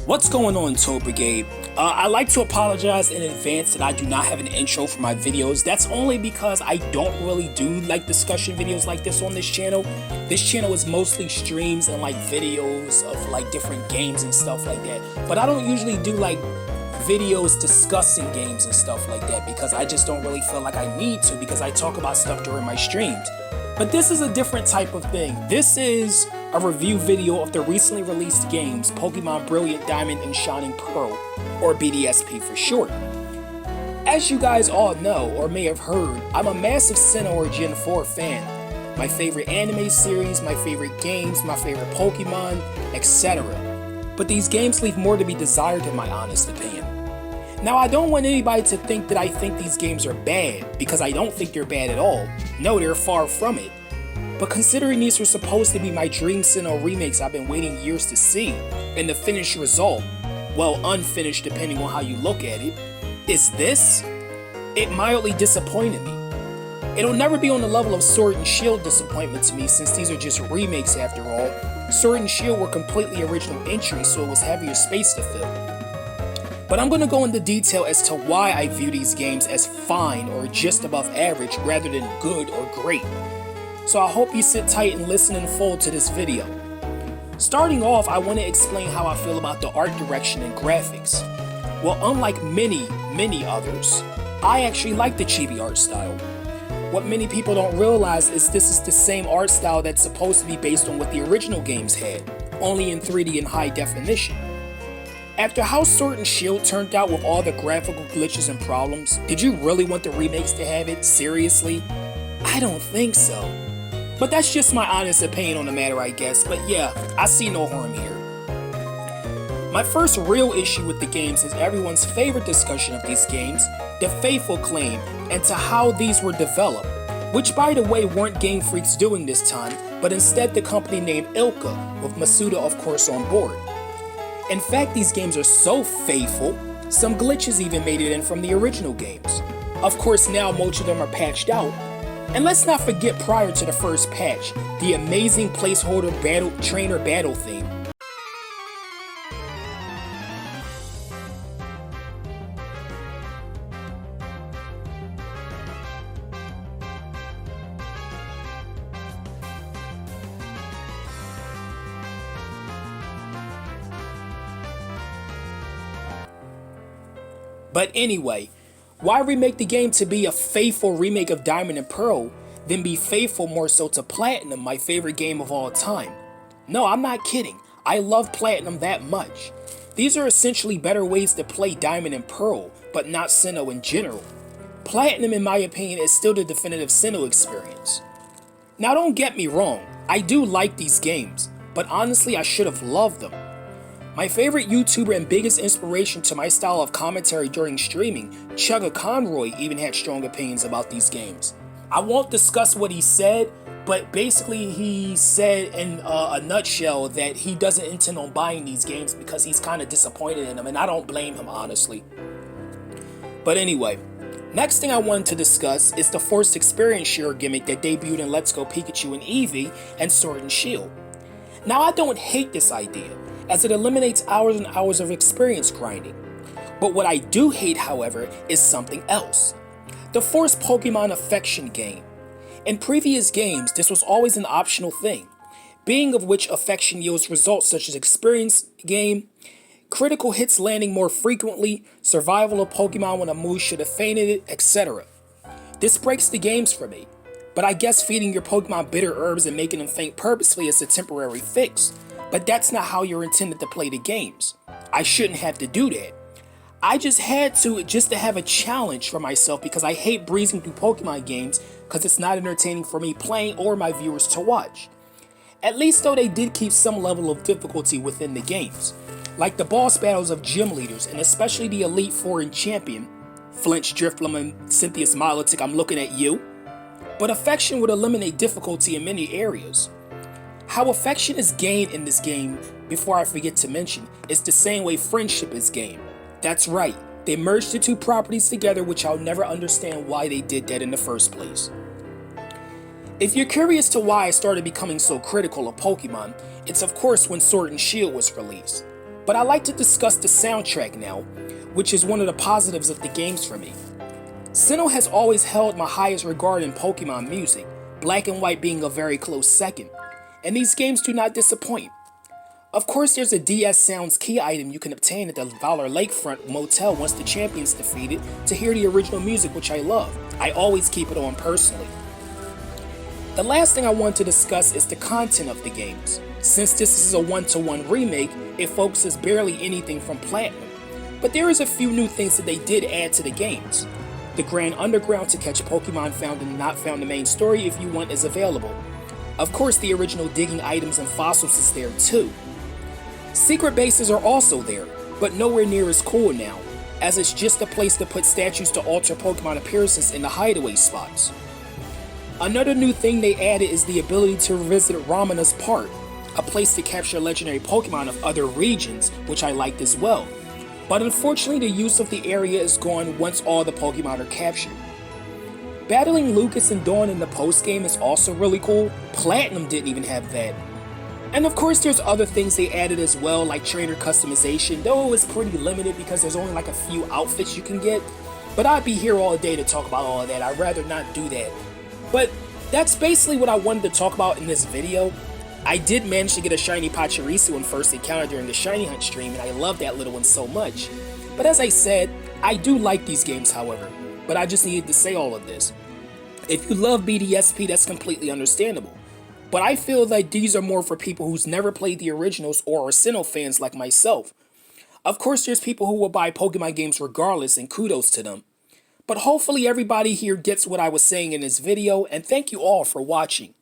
What's going on, Toad Brigade? I'd like to apologize in advance that I do not have an intro for my videos. That's only because I don't really do like discussion videos like this on this channel. This channel is mostly streams and like videos of like different games and stuff like that. But I don't usually do like videos discussing games and stuff like that because I just don't really feel like I need to, because I talk about stuff during my streams. But this is a different type of thing. This is a review video of the recently released games Pokemon Brilliant Diamond and Shining Pearl, or BDSP for short. As you guys all know or may have heard, I'm a massive Sinnoh or Gen 4 fan. My favorite anime series, my favorite games, my favorite Pokemon, etc. But these games leave more to be desired in my honest opinion. Now, I don't want anybody to think that I think these games are bad, because I don't think they're bad at all. No, they're far from it. But considering these were supposed to be my dream Sinnoh remakes I've been waiting years to see, and the finished result, well, unfinished depending on how you look at it, is this? It mildly disappointed me. It'll never be on the level of Sword and Shield disappointment to me, since these are just remakes after all. Sword and Shield were completely original entries, so it was heavier space to fill. But I'm going to go into detail as to why I view these games as fine or just above average rather than good or great. So I hope you sit tight and listen in full to this video. Starting off, I want to explain how I feel about the art direction and graphics. Well, unlike many others, I actually like the chibi art style. What many people don't realize is this is the same art style that's supposed to be based on what the original games had, only in 3D and high definition. After how Sword and Shield turned out with all the graphical glitches and problems, did you really want the remakes to have it? Seriously? I don't think so. But that's just my honest opinion on the matter, I guess. But yeah, I see no harm here. My first real issue with the games is everyone's favorite discussion of these games, the Faithful claim, and to how these were developed, which by the way weren't Game Freak's doing this time, but instead the company named Ilka, with Masuda of course on board. In fact, these games are so faithful, some glitches even made it in from the original games. Of course, now most of them are patched out. And let's not forget, prior to the first patch, the amazing Placeholder trainer battle theme. But anyway, why remake the game to be a faithful remake of Diamond and Pearl, then be faithful more so to Platinum, my favorite game of all time? No, I'm not kidding. I love Platinum that much. These are essentially better ways to play Diamond and Pearl, but not Sinnoh in general. Platinum, in my opinion, is still the definitive Sinnoh experience. Now don't get me wrong, I do like these games, but honestly I should have loved them. My favorite YouTuber and biggest inspiration to my style of commentary during streaming, Chugga Conroy, even had strong opinions about these games. I won't discuss what he said, but basically he said in a nutshell that he doesn't intend on buying these games because he's kind of disappointed in them, and I don't blame him honestly. But anyway, next thing I wanted to discuss is the forced experience share gimmick that debuted in Let's Go Pikachu and Eevee and Sword and Shield. Now I don't hate this idea, as it eliminates hours and hours of experience grinding. But what I do hate, however, is something else. The forced Pokemon affection game. In previous games, this was always an optional thing, being of which affection yields results such as experience gain, critical hits landing more frequently, survival of Pokemon when a move should have fainted it, etc. This breaks the games for me, but I guess feeding your Pokemon bitter herbs and making them faint purposefully is a temporary fix. But that's not how you're intended to play the games. I shouldn't have to do that. I just had to, just to have a challenge for myself, because I hate breezing through Pokemon games because it's not entertaining for me playing or my viewers to watch. At least though they did keep some level of difficulty within the games, like the boss battles of gym leaders, and especially the Elite Four and Champion, Flinch, Drifloon, and Cynthia's Milotic, I'm looking at you. But affection would eliminate difficulty in many areas. How affection is gained in this game, before I forget to mention, is the same way friendship is gained. That's right, they merged the two properties together, which I'll never understand why they did that in the first place. If you're curious to why I started becoming so critical of Pokemon, it's of course when Sword and Shield was released. But I like to discuss the soundtrack now, which is one of the positives of the games for me. Sinnoh has always held my highest regard in Pokemon music, Black and White being a very close second, and these games do not disappoint. Of course, there's a DS Sounds key item you can obtain at the Valor Lakefront Motel once the champion's defeated to hear the original music, which I love. I always keep it on personally. The last thing I want to discuss is the content of the games. Since this is a one-to-one remake, it focuses barely anything from Platinum, but there is a few new things that they did add to the games. The Grand Underground to catch Pokemon found and not found in the main story if you want is available. Of course, the original digging items and fossils is there too. Secret bases are also there, but nowhere near as cool now, as it's just a place to put statues to alter Pokemon appearances in the hideaway spots. Another new thing they added is the ability to revisit Ramuna's Park, a place to capture legendary Pokemon of other regions, which I liked as well. But unfortunately, the use of the area is gone once all the Pokemon are captured. Battling Lucas and Dawn in the post-game is also really cool. Platinum didn't even have that. And of course, there's other things they added as well, like trainer customization, though it was pretty limited because there's only like a few outfits you can get. But I'd be here all day to talk about all of that. I'd rather not do that. But that's basically what I wanted to talk about in this video. I did manage to get a shiny Pachirisu in first encounter during the shiny hunt stream, and I love that little one so much. But as I said, I do like these games, however, but I just needed to say all of this. If you love BDSP, that's completely understandable. But I feel like these are more for people who's never played the originals or are Sinnoh fans like myself. Of course, there's people who will buy Pokemon games regardless, and kudos to them. But hopefully everybody here gets what I was saying in this video, and thank you all for watching.